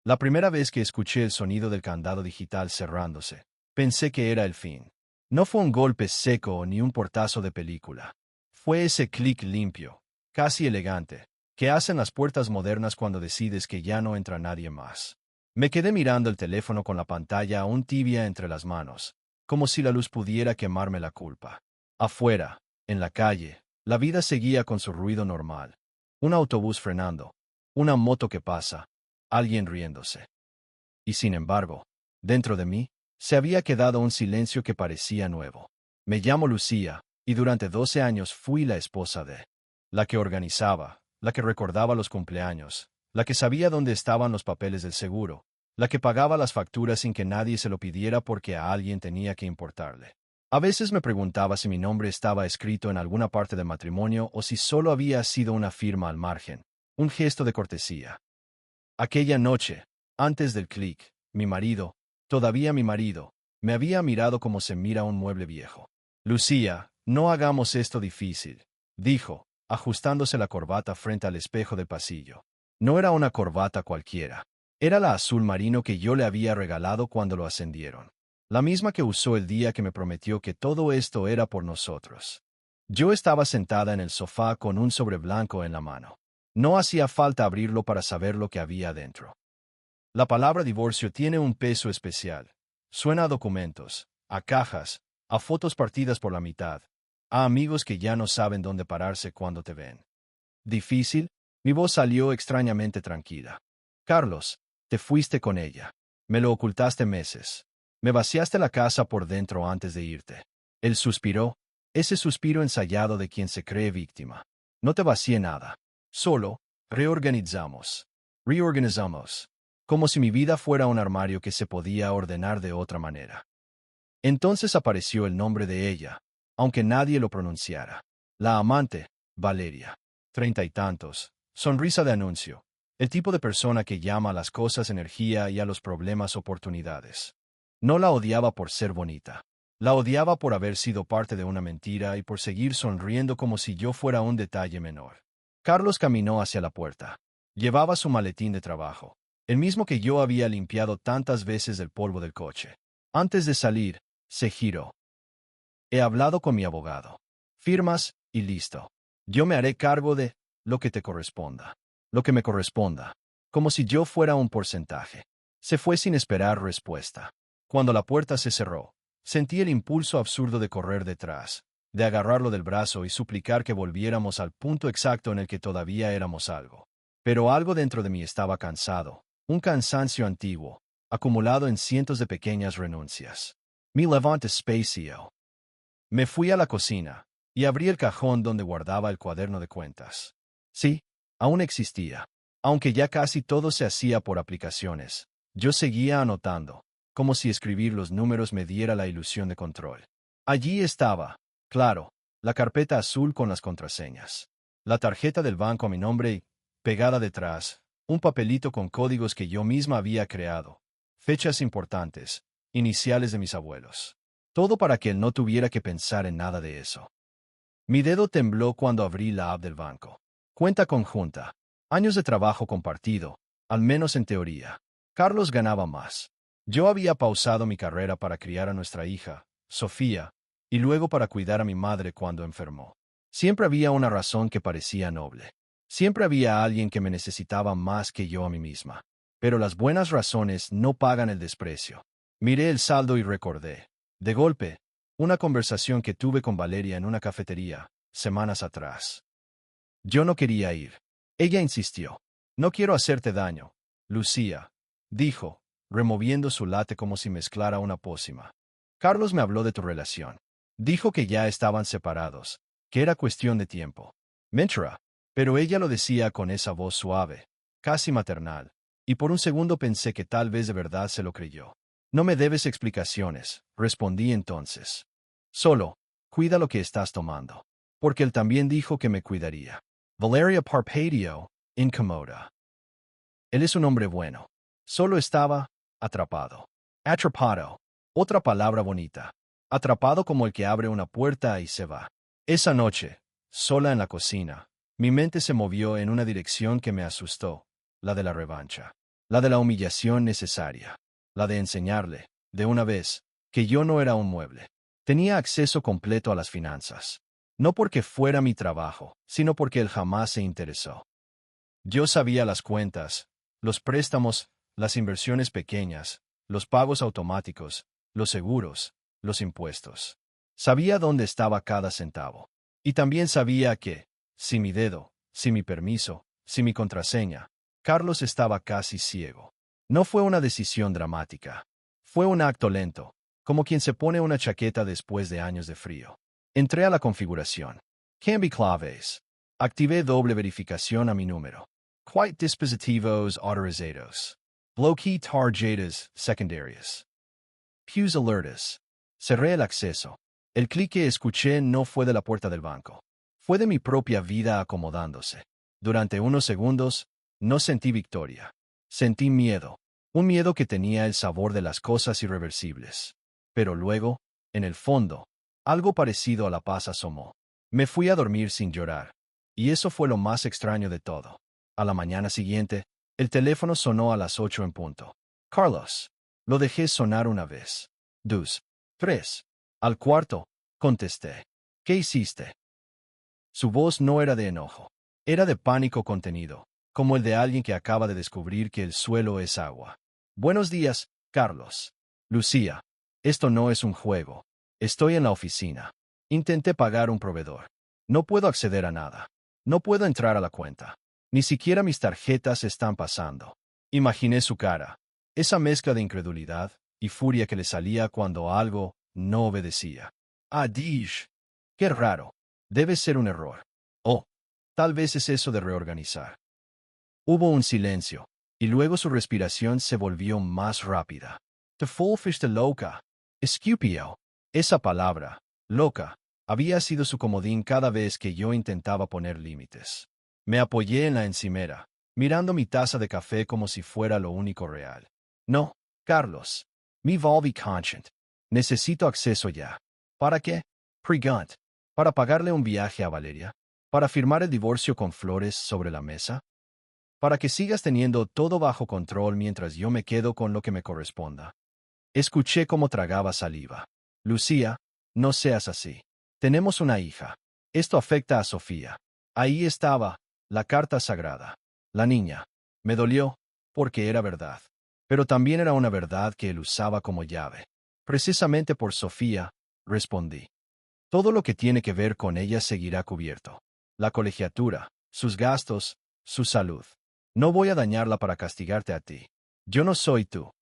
La primera vez que escuché el sonido del candado digital cerrándose, pensé que era el fin. No fue un golpe seco ni un portazo de película. Fue ese clic limpio, casi elegante, que hacen las puertas modernas cuando decides que ya no entra nadie más. Me quedé mirando el teléfono con la pantalla aún tibia entre las manos, como si la luz pudiera quemarme la culpa. Afuera, en la calle, la vida seguía con su ruido normal. Un autobús frenando, una moto que pasa, alguien riéndose. Y sin embargo, dentro de mí, se había quedado un silencio que parecía nuevo. Me llamo Lucía, y durante 12 años fui la esposa de la que organizaba, la que recordaba los cumpleaños, la que sabía dónde estaban los papeles del seguro, la que pagaba las facturas sin que nadie se lo pidiera porque a alguien tenía que importarle. A veces me preguntaba si mi nombre estaba escrito en alguna parte del matrimonio o si solo había sido una firma al margen, un gesto de cortesía. Aquella noche, antes del clic, mi marido, todavía mi marido, me había mirado como se mira un mueble viejo. Lucía, no hagamos esto difícil, dijo, ajustándose la corbata frente al espejo del pasillo. No era una corbata cualquiera. Era la azul marino que yo le había regalado cuando lo ascendieron. La misma que usó el día que me prometió que todo esto era por nosotros. Yo estaba sentada en el sofá con un sobre blanco en la mano. No hacía falta abrirlo para saber lo que había dentro. La palabra divorcio tiene un peso especial. Suena a documentos, a cajas, a fotos partidas por la mitad, a amigos que ya no saben dónde pararse cuando te ven. ¿Difícil? Mi voz salió extrañamente tranquila. Carlos, te fuiste con ella. Me lo ocultaste meses. Me vaciaste la casa por dentro antes de irte. Él suspiró, ese suspiro ensayado de quien se cree víctima. No te vacié nada. Solo, reorganizamos. Como si mi vida fuera un armario que se podía ordenar de otra manera. Entonces apareció el nombre de ella, aunque nadie lo pronunciara. La amante, Valeria. 30 y tantos. Sonrisa de anuncio. El tipo de persona que llama a las cosas energía y a los problemas oportunidades. No la odiaba por ser bonita. La odiaba por haber sido parte de una mentira y por seguir sonriendo como si yo fuera un detalle menor. Carlos caminó hacia la puerta. Llevaba su maletín de trabajo, el mismo que yo había limpiado tantas veces del polvo del coche. Antes de salir, se giró. He hablado con mi abogado. Firmas, y listo. Yo me haré cargo de lo que te corresponda. Lo que me corresponda. Como si yo fuera un porcentaje. Se fue sin esperar respuesta. Cuando la puerta se cerró, sentí el impulso absurdo de correr detrás, de agarrarlo del brazo y suplicar que volviéramos al punto exacto en el que todavía éramos algo. Pero algo dentro de mí estaba cansado, un cansancio antiguo, acumulado en cientos de pequeñas renuncias. Me levanté spacio. Me fui a la cocina y abrí el cajón donde guardaba el cuaderno de cuentas. Sí, aún existía. Aunque ya casi todo se hacía por aplicaciones, yo seguía anotando, como si escribir los números me diera la ilusión de control. Allí estaba, claro, la carpeta azul con las contraseñas, la tarjeta del banco a mi nombre y, pegada detrás, un papelito con códigos que yo misma había creado, fechas importantes, iniciales de mis abuelos. Todo para que él no tuviera que pensar en nada de eso. Mi dedo tembló cuando abrí la app del banco. Cuenta conjunta. Años de trabajo compartido, al menos en teoría. Carlos ganaba más. Yo había pausado mi carrera para criar a nuestra hija, Sofía, y luego para cuidar a mi madre cuando enfermó. Siempre había una razón que parecía noble. Siempre había alguien que me necesitaba más que yo a mí misma. Pero las buenas razones no pagan el desprecio. Miré el saldo y recordé. De golpe, una conversación que tuve con Valeria en una cafetería, semanas atrás. Yo no quería ir. Ella insistió. No quiero hacerte daño, Lucía, dijo, removiendo su latte como si mezclara una pócima. Carlos me habló de tu relación. Dijo que ya estaban separados, que era cuestión de tiempo. Mentira, pero ella lo decía con esa voz suave, casi maternal, y por un segundo pensé que tal vez de verdad se lo creyó. No me debes explicaciones, respondí entonces. Solo, cuida lo que estás tomando. Porque él también dijo que me cuidaría. Valeria parpadeó, incomoda. Él es un hombre bueno. Solo estaba atrapado. Atrapado. Otra palabra bonita. Atrapado como el que abre una puerta y se va. Esa noche, sola en la cocina, mi mente se movió en una dirección que me asustó, la de la revancha. La de la humillación necesaria. La de enseñarle, de una vez, que yo no era un mueble. Tenía acceso completo a las finanzas. No porque fuera mi trabajo, sino porque él jamás se interesó. Yo sabía las cuentas, los préstamos, las inversiones pequeñas, los pagos automáticos, los seguros, los impuestos. Sabía dónde estaba cada centavo. Y también sabía que, sin mi dedo, sin mi permiso, sin mi contraseña, Carlos estaba casi ciego. No fue una decisión dramática. Fue un acto lento, como quien se pone una chaqueta después de años de frío. Entré a la configuración. Cambié claves. Activé doble verificación a mi número. Quiet dispositivos autorizados. Bloqueé tarjetas secundarias. Fuse alertas. Cerré el acceso. El clic que escuché no fue de la puerta del banco. Fue de mi propia vida acomodándose. Durante unos segundos, no sentí victoria. Sentí miedo. Un miedo que tenía el sabor de las cosas irreversibles. Pero luego, en el fondo, algo parecido a la paz asomó. Me fui a dormir sin llorar. Y eso fue lo más extraño de todo. A la mañana siguiente, el teléfono sonó a las 8 en punto. Carlos. Lo dejé sonar una vez. 2, 3. Al cuarto, contesté. ¿Qué hiciste? Su voz no era de enojo. Era de pánico contenido, como el de alguien que acaba de descubrir que el suelo es agua. Buenos días, Carlos. Lucía. Esto no es un juego. Estoy en la oficina. Intenté pagar un proveedor. No puedo acceder a nada. No puedo entrar a la cuenta. Ni siquiera mis tarjetas están pasando. Imaginé su cara. Esa mezcla de incredulidad y furia que le salía cuando algo no obedecía. Dish. Qué raro. Debe ser un error. Oh, tal vez es eso de reorganizar. Hubo un silencio, y luego su respiración se volvió más rápida. Te fuiste loca. Escupió. Esa palabra, loca, había sido su comodín cada vez que yo intentaba poner límites. Me apoyé en la encimera, mirando mi taza de café como si fuera lo único real. No, Carlos. Me volví conscient. Necesito acceso ya. ¿Para qué? Pregunt. ¿Para pagarle un viaje a Valeria? ¿Para firmar el divorcio con flores sobre la mesa? ¿Para que sigas teniendo todo bajo control mientras yo me quedo con lo que me corresponda? Escuché cómo tragaba saliva. Lucía, no seas así. Tenemos una hija. Esto afecta a Sofía. Ahí estaba, la carta sagrada. La niña. Me dolió, porque era verdad. Pero también era una verdad que él usaba como llave. Precisamente por Sofía, respondí. Todo lo que tiene que ver con ella seguirá cubierto. La colegiatura, sus gastos, su salud. No voy a dañarla para castigarte a ti. Yo no soy tú.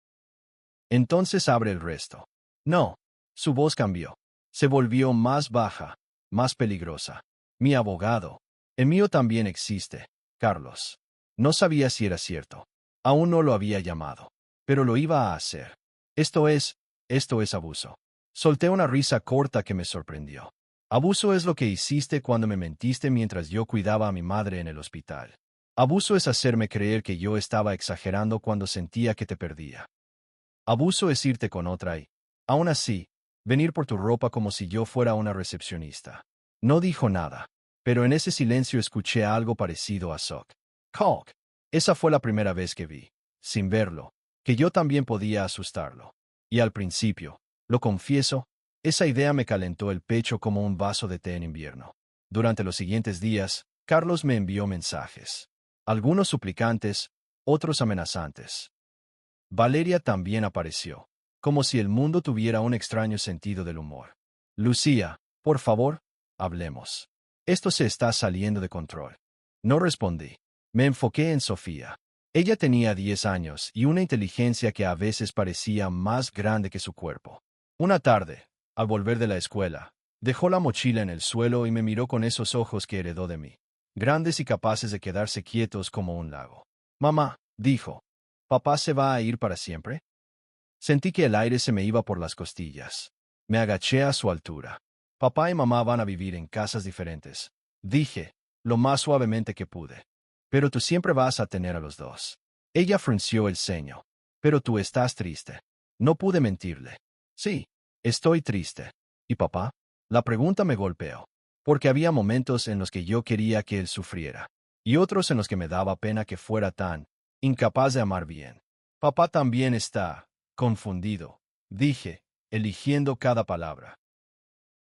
Entonces abre el resto. No. Su voz cambió. Se volvió más baja, más peligrosa. Mi abogado. El mío también existe, Carlos. No sabía si era cierto. Aún no lo había llamado. Pero lo iba a hacer. Esto es abuso. Solté una risa corta que me sorprendió. Abuso es lo que hiciste cuando me mentiste mientras yo cuidaba a mi madre en el hospital. Abuso es hacerme creer que yo estaba exagerando cuando sentía que te perdía. Abuso es irte con otra y, aún así, venir por tu ropa como si yo fuera una recepcionista. No dijo nada, pero en ese silencio escuché algo parecido a Sok. Kalk. Esa fue la primera vez que vi, sin verlo, que yo también podía asustarlo. Y al principio, lo confieso, esa idea me calentó el pecho como un vaso de té en invierno. Durante los siguientes días, Carlos me envió mensajes. Algunos suplicantes, otros amenazantes. Valeria también apareció, como si el mundo tuviera un extraño sentido del humor. Lucía, por favor, hablemos. Esto se está saliendo de control. No respondí. Me enfoqué en Sofía. Ella tenía 10 años y una inteligencia que a veces parecía más grande que su cuerpo. Una tarde, al volver de la escuela, dejó la mochila en el suelo y me miró con esos ojos que heredó de mí, grandes y capaces de quedarse quietos como un lago. Mamá, dijo, ¿papá se va a ir para siempre? Sentí que el aire se me iba por las costillas. Me agaché a su altura. Papá y mamá van a vivir en casas diferentes, dije, lo más suavemente que pude. Pero tú siempre vas a tener a los dos. Ella frunció el ceño. Pero tú estás triste. No pude mentirle. Sí, estoy triste. ¿Y papá? La pregunta me golpeó. Porque había momentos en los que yo quería que él sufriera. Y otros en los que me daba pena que fuera tan incapaz de amar bien. Papá también está confundido, dije, eligiendo cada palabra.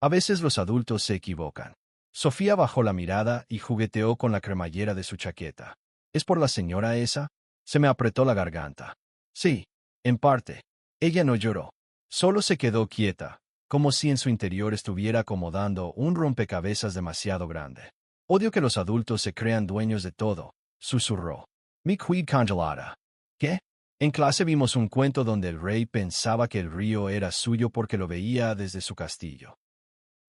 A veces los adultos se equivocan. Sofía bajó la mirada y jugueteó con la cremallera de su chaqueta. ¿Es por la señora esa? Se me apretó la garganta. Sí, en parte. Ella no lloró. Solo se quedó quieta, como si en su interior estuviera acomodando un rompecabezas demasiado grande. Odio que los adultos se crean dueños de todo, susurró. Mi quid congelada. ¿Qué? En clase vimos un cuento donde el rey pensaba que el río era suyo porque lo veía desde su castillo.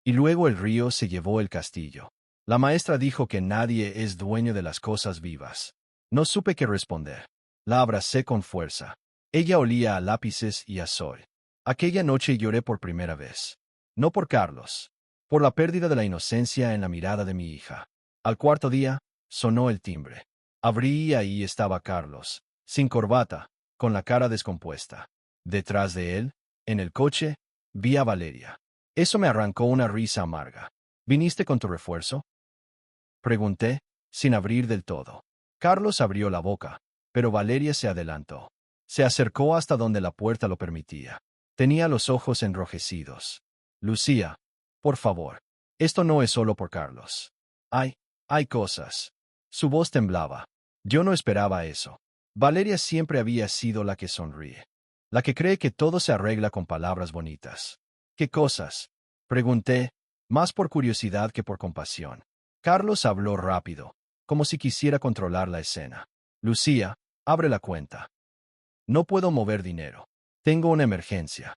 Y luego el río se llevó el castillo. La maestra dijo que nadie es dueño de las cosas vivas. No supe qué responder. La abracé con fuerza. Ella olía a lápices y a sol. Aquella noche lloré por primera vez. No por Carlos. Por la pérdida de la inocencia en la mirada de mi hija. Al cuarto día, sonó el timbre. Abrí y ahí estaba Carlos, sin corbata, con la cara descompuesta. Detrás de él, en el coche, vi a Valeria. Eso me arrancó una risa amarga. ¿Viniste con tu refuerzo? Pregunté, sin abrir del todo. Carlos abrió la boca, pero Valeria se adelantó. Se acercó hasta donde la puerta lo permitía. Tenía los ojos enrojecidos. Lucía, por favor. Esto no es solo por Carlos. Hay cosas. Su voz temblaba. Yo no esperaba eso. Valeria siempre había sido la que sonríe. La que cree que todo se arregla con palabras bonitas. ¿Qué cosas? Pregunté, más por curiosidad que por compasión. Carlos habló rápido, como si quisiera controlar la escena. Lucía, abre la cuenta. No puedo mover dinero. Tengo una emergencia.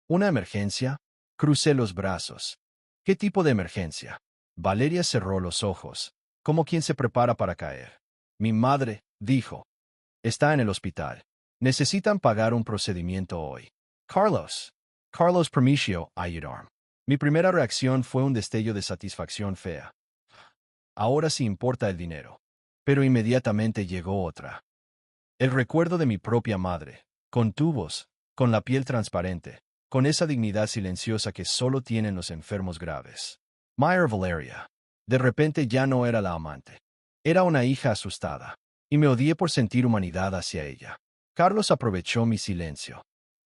¿Una emergencia? Crucé los brazos. ¿Qué tipo de emergencia? Valeria cerró los ojos, como quien se prepara para caer. Mi madre, dijo. Está en el hospital. Necesitan pagar un procedimiento hoy. Carlos permitió ayudarme. Mi primera reacción fue un destello de satisfacción fea. Ahora sí importa el dinero. Pero inmediatamente llegó otra. El recuerdo de mi propia madre, con tubos, con la piel transparente, con esa dignidad silenciosa que solo tienen los enfermos graves. Valeria. De repente ya no era la amante. Era una hija asustada. Y me odié por sentir humanidad hacia ella. Carlos aprovechó mi silencio.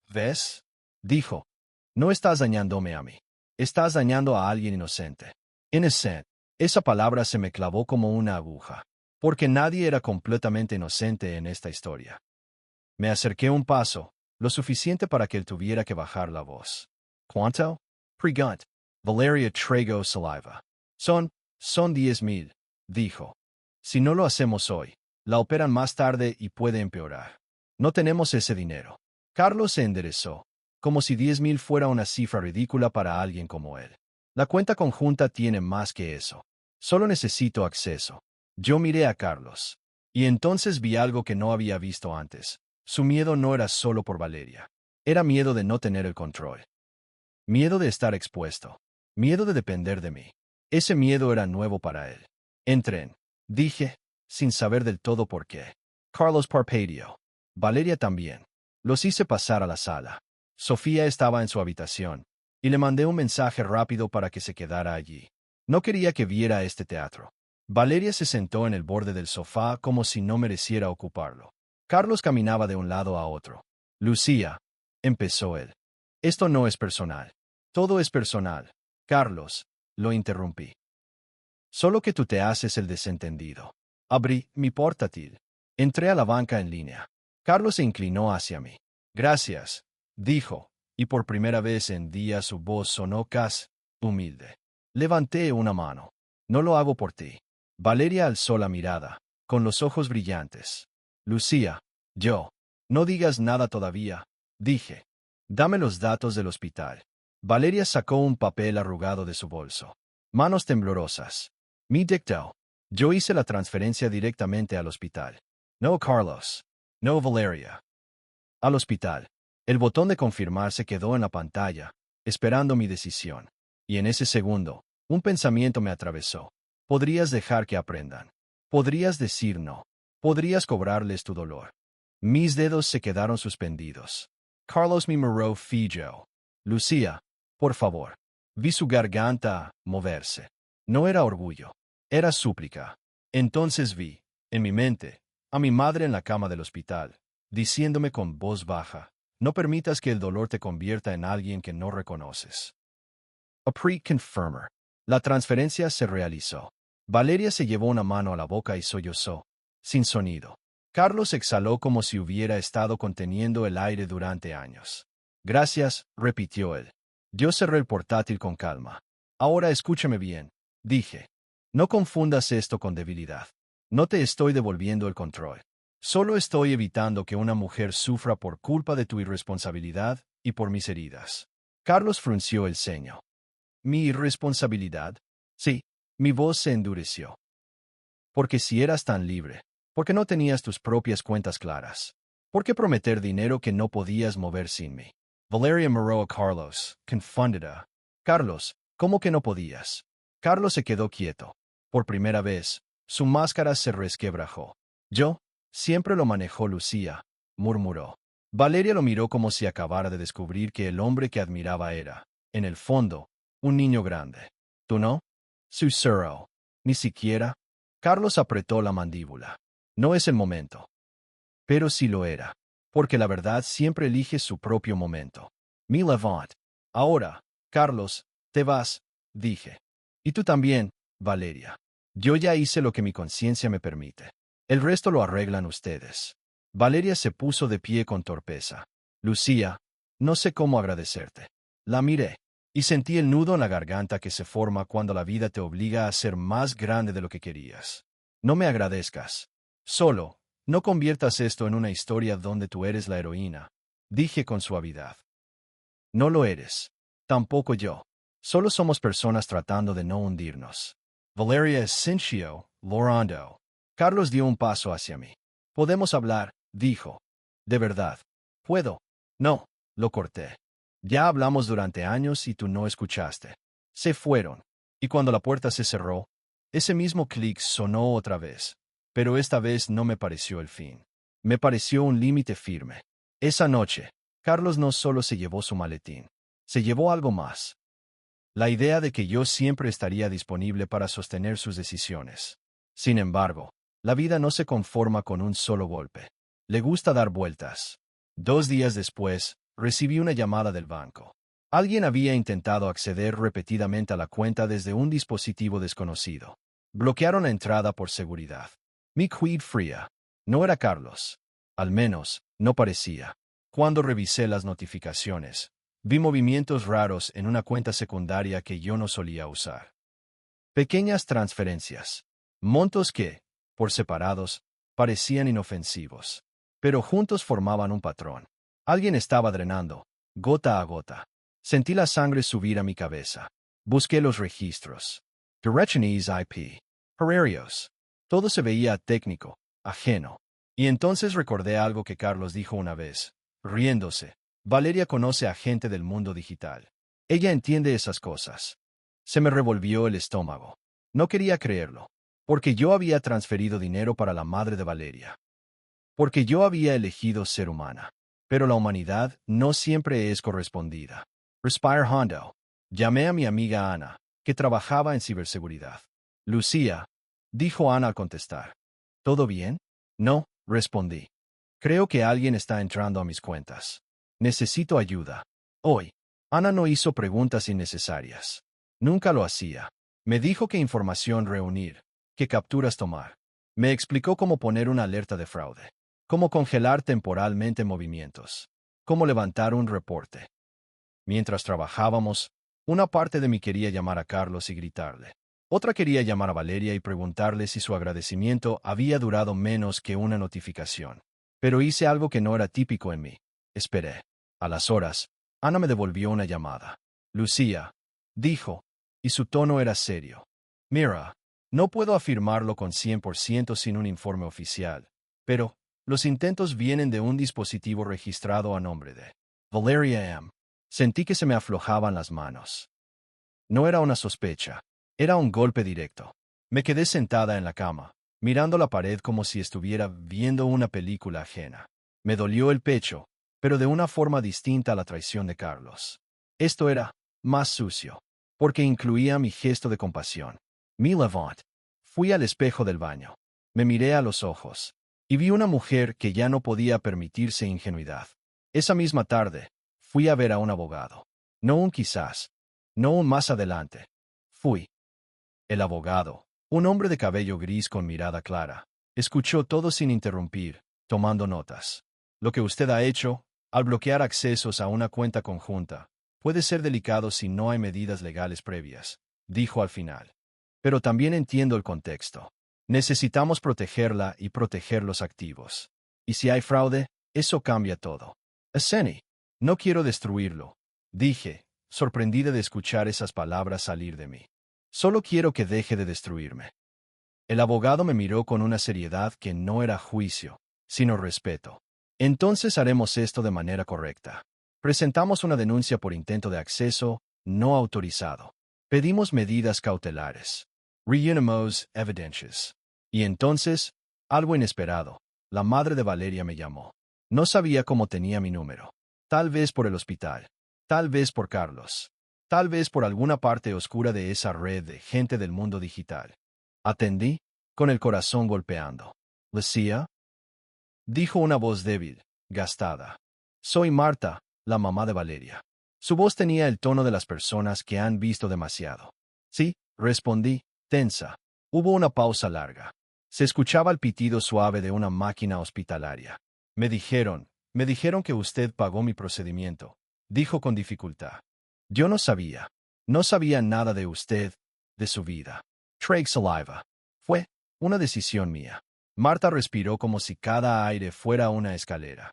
¿Ves? Dijo. No estás dañándome a mí. Estás dañando a alguien inocente. Innocent. Esa palabra se me clavó como una aguja. Porque nadie era completamente inocente en esta historia. Me acerqué un paso, lo suficiente para que él tuviera que bajar la voz. ¿Cuánto? Pregunt. Valeria tragó saliva. Son 10,000, dijo. Si no lo hacemos hoy, la operan más tarde y puede empeorar. No tenemos ese dinero. Carlos se enderezó, como si 10,000 fuera una cifra ridícula para alguien como él. La cuenta conjunta tiene más que eso. Solo necesito acceso. Yo miré a Carlos. Y entonces vi algo que no había visto antes. Su miedo no era solo por Valeria. Era miedo de no tener el control. Miedo de estar expuesto. Miedo de depender de mí. Ese miedo era nuevo para él. Entren, dije, sin saber del todo por qué. Carlos parpadeó. Valeria también. Los hice pasar a la sala. Sofía estaba en su habitación, y le mandé un mensaje rápido para que se quedara allí. No quería que viera este teatro. Valeria se sentó en el borde del sofá como si no mereciera ocuparlo. Carlos caminaba de un lado a otro. Lucía, empezó él. Esto no es personal. Todo es personal. Carlos, lo interrumpí. Solo que tú te haces el desentendido. Abrí mi portátil. Entré a la banca en línea. Carlos se inclinó hacia mí. Gracias, dijo, y por primera vez en día su voz sonó casi humilde. Levanté una mano. No lo hago por ti. Valeria alzó la mirada, con los ojos brillantes. Lucía, yo. No digas nada todavía, dije. Dame los datos del hospital. Valeria sacó un papel arrugado de su bolso. Manos temblorosas. Mi dictó. Yo hice la transferencia directamente al hospital. No Carlos. No Valeria. Al hospital. El botón de confirmar se quedó en la pantalla, esperando mi decisión. Y en ese segundo, un pensamiento me atravesó. Podrías dejar que aprendan. Podrías decir no. Podrías cobrarles tu dolor. Mis dedos se quedaron suspendidos. Carlos me miró fijo. Lucía, por favor. Vi su garganta moverse. No era orgullo. Era súplica. Entonces vi, en mi mente, a mi madre en la cama del hospital, diciéndome con voz baja, no permitas que el dolor te convierta en alguien que no reconoces. A pre-confirmer. La transferencia se realizó. Valeria se llevó una mano a la boca y sollozó, sin sonido. Carlos exhaló como si hubiera estado conteniendo el aire durante años. Gracias, repitió él. Yo cerré el portátil con calma. Ahora escúchame bien, dije. No confundas esto con debilidad. No te estoy devolviendo el control. Solo estoy evitando que una mujer sufra por culpa de tu irresponsabilidad y por mis heridas. Carlos frunció el ceño. ¿Mi irresponsabilidad? Sí, mi voz se endureció. Porque si eras tan libre, ¿por qué no tenías tus propias cuentas claras? ¿Por qué prometer dinero que no podías mover sin mí? Valeria miró a Carlos, confundida. Carlos, ¿cómo que no podías? Carlos se quedó quieto. Por primera vez, su máscara se resquebrajó. Yo, siempre lo manejó Lucía, murmuró. Valeria lo miró como si acabara de descubrir que el hombre que admiraba era, en el fondo, un niño grande. ¿Tú no? Susurró. Ni siquiera. Carlos apretó la mandíbula. No es el momento. Pero sí lo era. Porque la verdad siempre elige su propio momento. Mi levant. Ahora, Carlos, te vas, dije. Y tú también, Valeria. Yo ya hice lo que mi conciencia me permite. El resto lo arreglan ustedes. Valeria se puso de pie con torpeza. Lucía, no sé cómo agradecerte. La miré. Y sentí el nudo en la garganta que se forma cuando la vida te obliga a ser más grande de lo que querías. No me agradezcas. Solo, no conviertas esto en una historia donde tú eres la heroína, dije con suavidad. No lo eres. Tampoco yo. Solo somos personas tratando de no hundirnos. Valeria es Cinchio, llorando. Carlos dio un paso hacia mí. Podemos hablar, dijo. De verdad. ¿Puedo? No, lo corté. Ya hablamos durante años y tú no escuchaste. Se fueron. Y cuando la puerta se cerró, ese mismo clic sonó otra vez. Pero esta vez no me pareció el fin. Me pareció un límite firme. Esa noche, Carlos no solo se llevó su maletín, se llevó algo más. La idea de que yo siempre estaría disponible para sostener sus decisiones. Sin embargo, la vida no se conforma con un solo golpe. Le gusta dar vueltas. 2 días después, recibí una llamada del banco. Alguien había intentado acceder repetidamente a la cuenta desde un dispositivo desconocido. Bloquearon la entrada por seguridad. Mi quid fría. No era Carlos. Al menos, no parecía. Cuando revisé las notificaciones, vi movimientos raros en una cuenta secundaria que yo no solía usar. Pequeñas transferencias. Montos que, por separados, parecían inofensivos. Pero juntos formaban un patrón. Alguien estaba drenando, gota a gota. Sentí la sangre subir a mi cabeza. Busqué los registros. Directiones IP. Horarios. Todo se veía técnico, ajeno. Y entonces recordé algo que Carlos dijo una vez, riéndose. Valeria conoce a gente del mundo digital. Ella entiende esas cosas. Se me revolvió el estómago. No quería creerlo. Porque yo había transferido dinero para la madre de Valeria. Porque yo había elegido ser humana. Pero la humanidad no siempre es correspondida. Respire Hondo. Llamé a mi amiga Ana, que trabajaba en ciberseguridad. Lucía, dijo Ana al contestar. ¿Todo bien? No, respondí. Creo que alguien está entrando a mis cuentas. Necesito ayuda. Hoy. Ana no hizo preguntas innecesarias. Nunca lo hacía. Me dijo qué información reunir, qué capturas tomar. Me explicó cómo poner una alerta de fraude, cómo congelar temporalmente movimientos, cómo levantar un reporte. Mientras trabajábamos, una parte de mí quería llamar a Carlos y gritarle. Otra quería llamar a Valeria y preguntarle si su agradecimiento había durado menos que una notificación. Pero hice algo que no era típico en mí. Esperé. A las horas, Ana me devolvió una llamada. Lucía, dijo, y su tono era serio. Mira, no puedo afirmarlo con 100% sin un informe oficial, pero los intentos vienen de un dispositivo registrado a nombre de Valeria M. Sentí que se me aflojaban las manos. No era una sospecha, era un golpe directo. Me quedé sentada en la cama, mirando la pared como si estuviera viendo una película ajena. Me dolió el pecho, pero de una forma distinta a la traición de Carlos. Esto era más sucio, porque incluía mi gesto de compasión. Mi levant. Fui al espejo del baño. Me miré a los ojos. Y vi una mujer que ya no podía permitirse ingenuidad. Esa misma tarde, fui a ver a un abogado. No un quizás. No un más adelante. Fui. El abogado, un hombre de cabello gris con mirada clara, escuchó todo sin interrumpir, tomando notas. Lo que usted ha hecho, al bloquear accesos a una cuenta conjunta, puede ser delicado si no hay medidas legales previas, dijo al final. Pero también entiendo el contexto. Necesitamos protegerla y proteger los activos. Y si hay fraude, eso cambia todo. Esseni, no quiero destruirlo, dije, sorprendida de escuchar esas palabras salir de mí. Solo quiero que deje de destruirme. El abogado me miró con una seriedad que no era juicio, sino respeto. Entonces haremos esto de manera correcta. Presentamos una denuncia por intento de acceso no autorizado. Pedimos medidas cautelares. Reunimos evidencias. Y entonces, algo inesperado, la madre de Valeria me llamó. No sabía cómo tenía mi número. Tal vez por el hospital. Tal vez por Carlos. Tal vez por alguna parte oscura de esa red de gente del mundo digital. Atendí, con el corazón golpeando. ¿Lucia? Dijo una voz débil, gastada. Soy Marta, la mamá de Valeria. Su voz tenía el tono de las personas que han visto demasiado. Sí, respondí, tensa. Hubo una pausa larga. Se escuchaba el pitido suave de una máquina hospitalaria. Me dijeron que usted pagó mi procedimiento, dijo con dificultad. Yo no sabía. No sabía nada de usted, de su vida. Trade saliva. Fue una decisión mía. Marta respiró como si cada aire fuera una escalera.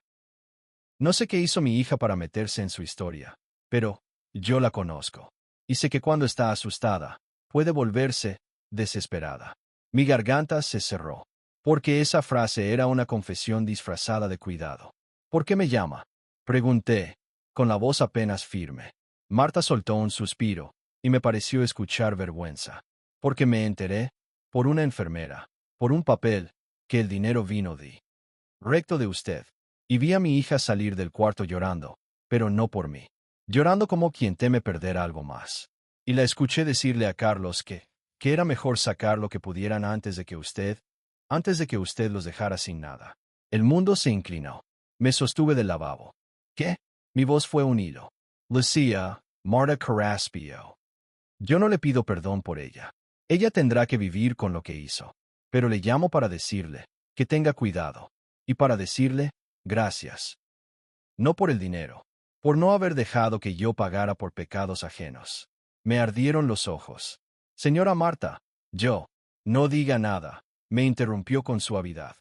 No sé qué hizo mi hija para meterse en su historia, pero yo la conozco. Y sé que cuando está asustada, puede volverse desesperada. Mi garganta se cerró, porque esa frase era una confesión disfrazada de cuidado. ¿Por qué me llama? Pregunté, con la voz apenas firme. Marta soltó un suspiro, y me pareció escuchar vergüenza. Porque me enteré, por una enfermera, por un papel, que el dinero vino recto de usted. Y vi a mi hija salir del cuarto llorando, pero no por mí. Llorando como quien teme perder algo más. Y la escuché decirle a Carlos que era mejor sacar lo que pudieran antes de que usted los dejara sin nada. El mundo se inclinó. Me sostuve del lavabo. ¿Qué? Mi voz fue un hilo. Lucia, Marta Carraspio. Yo no le pido perdón por ella. Ella tendrá que vivir con lo que hizo. Pero le llamo para decirle que tenga cuidado. Y para decirle, gracias. No por el dinero. Por no haber dejado que yo pagara por pecados ajenos. Me ardieron los ojos. Señora Marta, no diga nada, me interrumpió con suavidad.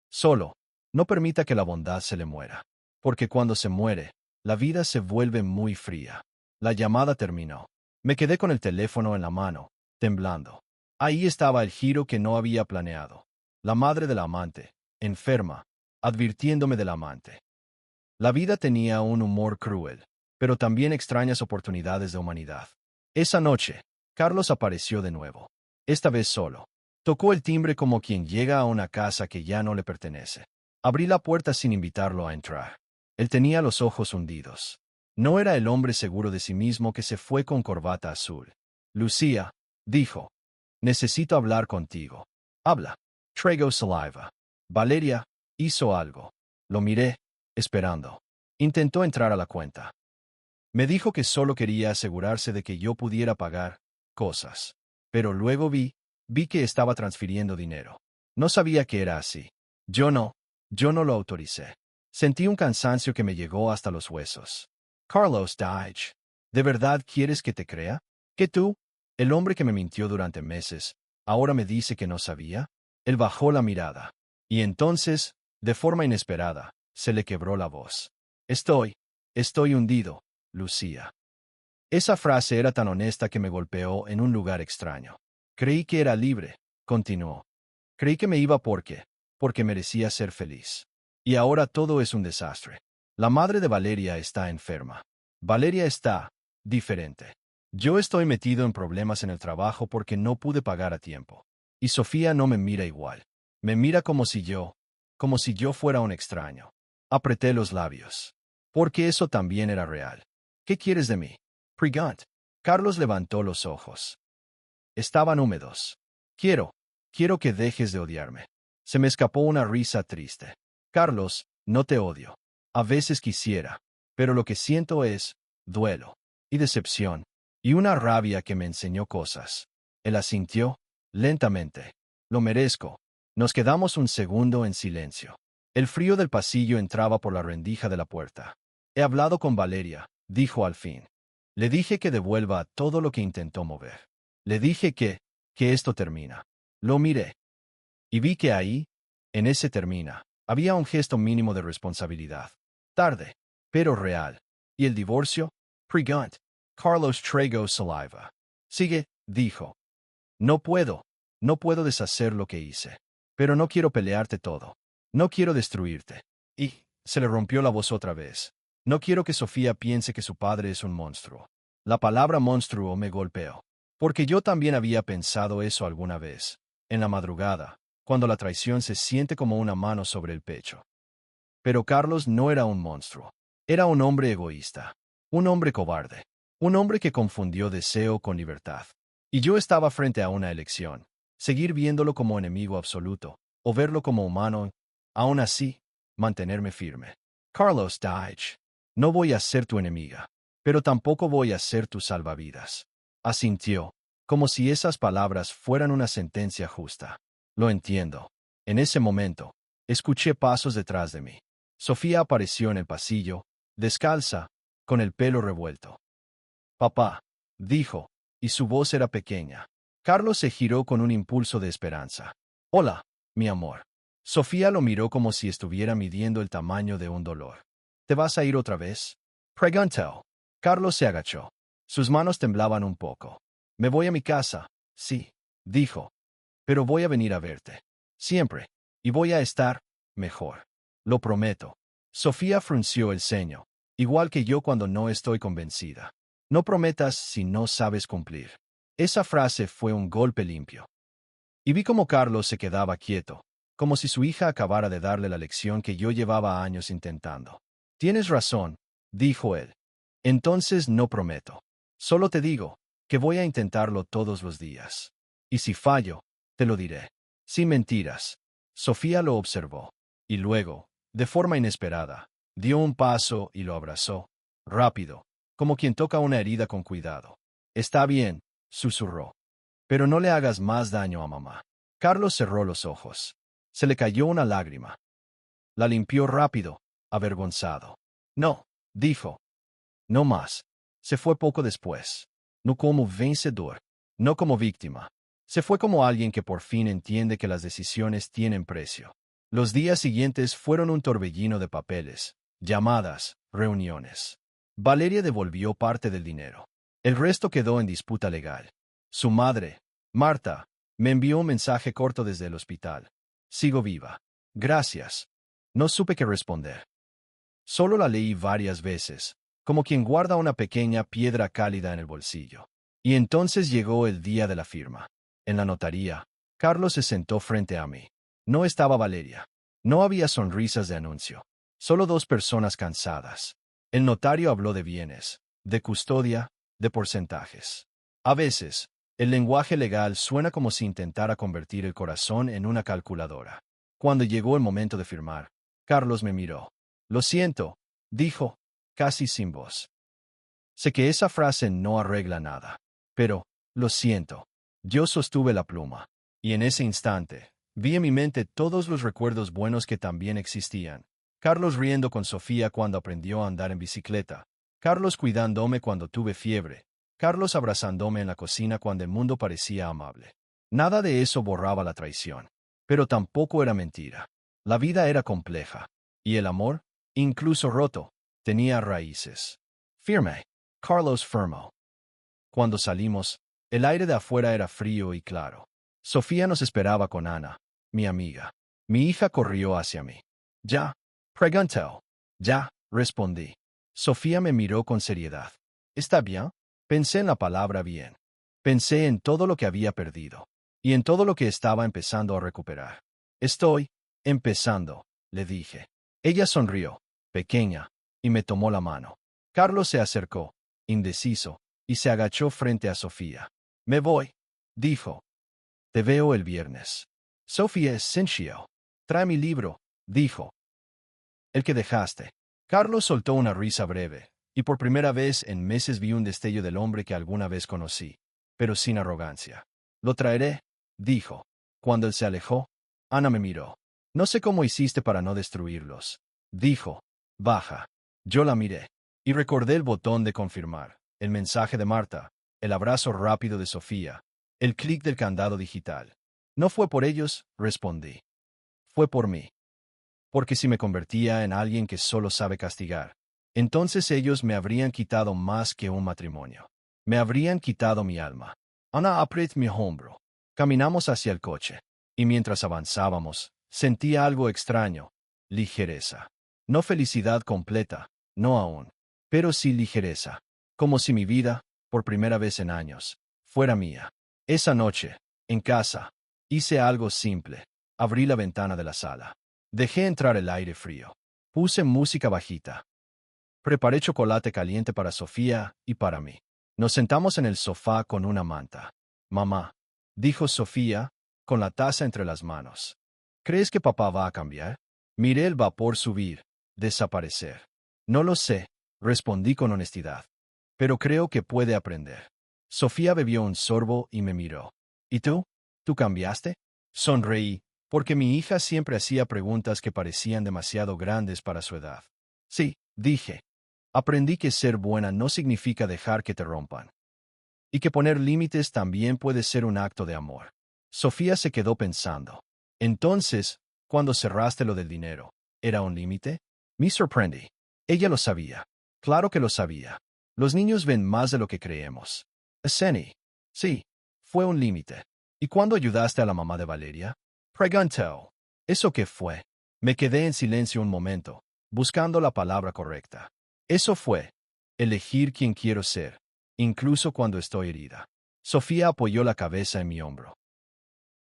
Solo, no permita que la bondad se le muera. Porque cuando se muere, la vida se vuelve muy fría. La llamada terminó. Me quedé con el teléfono en la mano, temblando. Ahí estaba el giro que no había planeado. La madre del amante, enferma, advirtiéndome del amante. La vida tenía un humor cruel, pero también extrañas oportunidades de humanidad. Esa noche, Carlos apareció de nuevo. Esta vez solo. Tocó el timbre como quien llega a una casa que ya no le pertenece. Abrí la puerta sin invitarlo a entrar. Él tenía los ojos hundidos. No era el hombre seguro de sí mismo que se fue con corbata azul. Lucía, dijo. Necesito hablar contigo. Habla. Traigo saliva. Valeria hizo algo. Lo miré, esperando. Intentó entrar a la cuenta. Me dijo que solo quería asegurarse de que yo pudiera pagar cosas. Pero luego vi que estaba transfiriendo dinero. No sabía que era así. Yo no lo autoricé. Sentí un cansancio que me llegó hasta los huesos. Carlos Deitch, ¿de verdad quieres que te crea? ¿Que tú, el hombre que me mintió durante meses, ahora me dice que no sabía? Él bajó la mirada. Y entonces, de forma inesperada, se le quebró la voz. Estoy hundido, Lucía. Esa frase era tan honesta que me golpeó en un lugar extraño. Creí que era libre, continuó. Creí que me iba porque merecía ser feliz. Y ahora todo es un desastre. La madre de Valeria está enferma. Valeria está diferente. Yo estoy metido en problemas en el trabajo porque no pude pagar a tiempo. Y Sofía no me mira igual. Me mira como si yo fuera un extraño. Apreté los labios. Porque eso también era real. ¿Qué quieres de mí? Prigant. Carlos levantó los ojos. Estaban húmedos. Quiero que dejes de odiarme. Se me escapó una risa triste. Carlos, no te odio. A veces quisiera, pero lo que siento es duelo y decepción y una rabia que me enseñó cosas. Él asintió lentamente. Lo merezco. Nos quedamos un segundo en silencio. El frío del pasillo entraba por la rendija de la puerta. He hablado con Valeria, dijo al fin. Le dije que devuelva todo lo que intentó mover. Le dije que esto termina. Lo miré. Y vi que ahí, en ese termina, había un gesto mínimo de responsabilidad. Tarde, pero real. ¿Y el divorcio? Pregunt. Carlos tragó saliva. Sigue, dijo. No puedo deshacer lo que hice. Pero no quiero pelearte todo. No quiero destruirte. Y se le rompió la voz otra vez. No quiero que Sofía piense que su padre es un monstruo. La palabra monstruo me golpeó. Porque yo también había pensado eso alguna vez. En la madrugada, cuando la traición se siente como una mano sobre el pecho. Pero Carlos no era un monstruo. Era un hombre egoísta. Un hombre cobarde. Un hombre que confundió deseo con libertad. Y yo estaba frente a una elección. Seguir viéndolo como enemigo absoluto, o verlo como humano. Aún así, mantenerme firme. Carlos Deitch, no voy a ser tu enemiga, pero tampoco voy a ser tu salvavidas. Asintió, como si esas palabras fueran una sentencia justa. Lo entiendo. En ese momento, escuché pasos detrás de mí. Sofía apareció en el pasillo, descalza, con el pelo revuelto. Papá, dijo, y su voz era pequeña. Carlos se giró con un impulso de esperanza. Hola, mi amor. Sofía lo miró como si estuviera midiendo el tamaño de un dolor. ¿Te vas a ir otra vez? Preguntó. Carlos se agachó. Sus manos temblaban un poco. Me voy a mi casa, sí, dijo. Pero voy a venir a verte. Siempre. Y voy a estar mejor. Lo prometo. Sofía frunció el ceño, igual que yo cuando no estoy convencida. No prometas si no sabes cumplir. Esa frase fue un golpe limpio. Y vi cómo Carlos se quedaba quieto, como si su hija acabara de darle la lección que yo llevaba años intentando. Tienes razón, dijo él. Entonces no prometo. Solo te digo que voy a intentarlo todos los días. Y si fallo, te lo diré. Sin mentiras. Sofía lo observó. Y luego, de forma inesperada, dio un paso y lo abrazó. Rápido, como quien toca una herida con cuidado. Está bien, susurró. Pero no le hagas más daño a mamá. Carlos cerró los ojos. Se le cayó una lágrima. La limpió rápido, avergonzado. No, dijo. No más. Se fue poco después. No como vencedor, no como víctima. Se fue como alguien que por fin entiende que las decisiones tienen precio. Los días siguientes fueron un torbellino de papeles, llamadas, reuniones. Valeria devolvió parte del dinero. El resto quedó en disputa legal. Su madre, Marta, me envió un mensaje corto desde el hospital. Sigo viva. Gracias. No supe qué responder. Solo la leí varias veces, como quien guarda una pequeña piedra cálida en el bolsillo. Y entonces llegó el día de la firma. En la notaría, Carlos se sentó frente a mí. No estaba Valeria. No había sonrisas de anuncio. Solo dos personas cansadas. El notario habló de bienes, de custodia, de porcentajes. A veces, el lenguaje legal suena como si intentara convertir el corazón en una calculadora. Cuando llegó el momento de firmar, Carlos me miró. Lo siento, dijo, casi sin voz. Sé que esa frase no arregla nada, pero, lo siento. Yo sostuve la pluma, y en ese instante, vi en mi mente todos los recuerdos buenos que también existían. Carlos riendo con Sofía cuando aprendió a andar en bicicleta. Carlos cuidándome cuando tuve fiebre. Carlos abrazándome en la cocina cuando el mundo parecía amable. Nada de eso borraba la traición. Pero tampoco era mentira. La vida era compleja. Y el amor, incluso roto, tenía raíces. Firme. Carlos firmó. Cuando salimos, el aire de afuera era frío y claro. Sofía nos esperaba con Ana, mi amiga. Mi hija corrió hacia mí. ¿Ya? Preguntó. Ya, respondí. Sofía me miró con seriedad. ¿Está bien? Pensé en la palabra bien. Pensé en todo lo que había perdido. Y en todo lo que estaba empezando a recuperar. Estoy empezando, le dije. Ella sonrió, pequeña, y me tomó la mano. Carlos se acercó, indeciso, y se agachó frente a Sofía. Me voy, dijo. Te veo el viernes. Sofía es Sinchio. Trae mi libro, dijo. El que dejaste. Carlos soltó una risa breve, y por primera vez en meses vi un destello del hombre que alguna vez conocí, pero sin arrogancia. Lo traeré, dijo. Cuando él se alejó, Ana me miró. No sé cómo hiciste para no destruirlos, dijo. Baja. Yo la miré, y recordé el botón de confirmar, el mensaje de Marta, el abrazo rápido de Sofía, el clic del candado digital. No fue por ellos, respondí. Fue por mí. Porque si me convertía en alguien que solo sabe castigar, entonces ellos me habrían quitado más que un matrimonio. Me habrían quitado mi alma. Ana apretó mi hombro. Caminamos hacia el coche, y mientras avanzábamos, sentía algo extraño, ligereza. No felicidad completa, no aún, pero sí ligereza, como si mi vida, por primera vez en años, fuera mía. Esa noche, en casa, hice algo simple. Abrí la ventana de la sala. Dejé entrar el aire frío. Puse música bajita. Preparé chocolate caliente para Sofía y para mí. Nos sentamos en el sofá con una manta. Mamá, dijo Sofía, con la taza entre las manos. ¿Crees que papá va a cambiar? Miré el vapor subir, desaparecer. No lo sé, respondí con honestidad. Pero creo que puede aprender. Sofía bebió un sorbo y me miró. ¿Y tú? ¿Tú cambiaste? Sonreí, porque mi hija siempre hacía preguntas que parecían demasiado grandes para su edad. Sí, dije. Aprendí que ser buena no significa dejar que te rompan. Y que poner límites también puede ser un acto de amor. Sofía se quedó pensando. Entonces, cuando cerraste lo del dinero, ¿era un límite? Me sorprendí. Ella lo sabía. Claro que lo sabía. Los niños ven más de lo que creemos. Seni. Sí, fue un límite. ¿Y cuándo ayudaste a la mamá de Valeria? Preguntó. ¿Eso qué fue? Me quedé en silencio un momento, buscando la palabra correcta. Eso fue. Elegir quién quiero ser, incluso cuando estoy herida. Sofía apoyó la cabeza en mi hombro.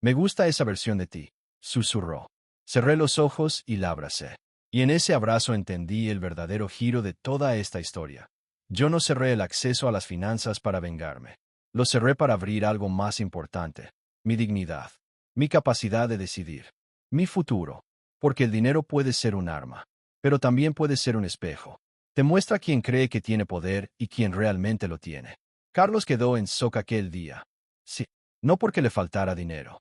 Me gusta esa versión de ti, susurró. Cerré los ojos y la abracé. Y en ese abrazo entendí el verdadero giro de toda esta historia. Yo no cerré el acceso a las finanzas para vengarme. Lo cerré para abrir algo más importante, mi dignidad, mi capacidad de decidir, mi futuro. Porque el dinero puede ser un arma, pero también puede ser un espejo. Te muestra quién cree que tiene poder y quién realmente lo tiene. Carlos quedó en shock aquel día. Sí, no porque le faltara dinero,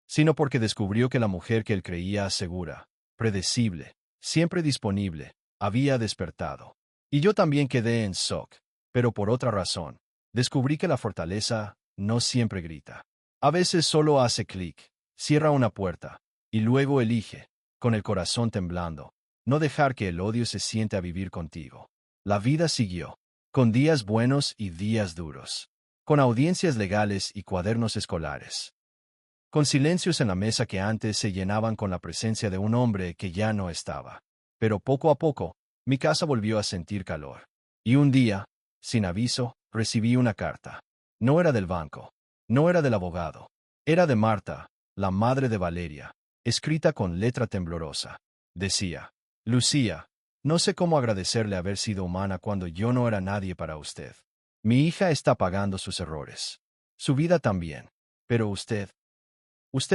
sino porque descubrió que la mujer que él creía segura, predecible, siempre disponible, había despertado. Y yo también quedé en shock, pero por otra razón. Descubrí que la fortaleza no siempre grita. A veces solo hace clic, cierra una puerta, y luego elige, con el corazón temblando, no dejar que el odio se siente a vivir contigo. La vida siguió, con días buenos y días duros, con audiencias legales y cuadernos escolares, con silencios en la mesa que antes se llenaban con la presencia de un hombre que ya no estaba. Pero poco a poco, mi casa volvió a sentir calor. Y un día, sin aviso, recibí una carta. No era del banco, no era del abogado, era de Marta, la madre de Valeria, escrita con letra temblorosa. Decía: Lucía, no sé cómo agradecerle haber sido humana cuando yo no era nadie para usted. Mi hija está pagando sus errores. Su vida también. Pero usted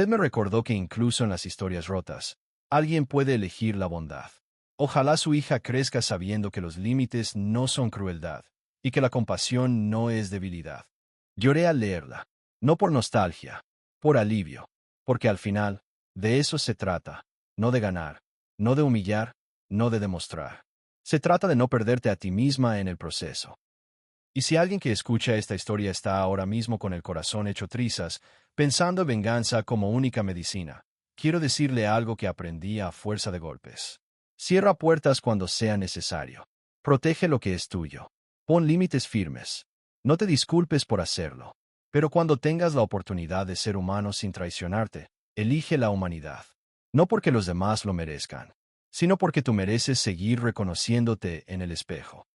me recordó que incluso en las historias rotas, alguien puede elegir la bondad. Ojalá su hija crezca sabiendo que los límites no son crueldad, y que la compasión no es debilidad. Lloré al leerla, no por nostalgia, por alivio, porque al final, de eso se trata, no de ganar, no de humillar, no de demostrar. Se trata de no perderte a ti misma en el proceso. Y si alguien que escucha esta historia está ahora mismo con el corazón hecho trizas, pensando en venganza como única medicina, quiero decirle algo que aprendí a fuerza de golpes. Cierra puertas cuando sea necesario. Protege lo que es tuyo. Pon límites firmes. No te disculpes por hacerlo. Pero cuando tengas la oportunidad de ser humano sin traicionarte, elige la humanidad. No porque los demás lo merezcan, sino porque tú mereces seguir reconociéndote en el espejo.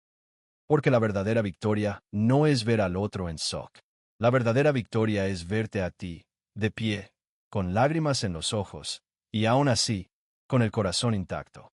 Porque la verdadera victoria no es ver al otro en shock. La verdadera victoria es verte a ti, de pie, con lágrimas en los ojos, y aún así, con el corazón intacto.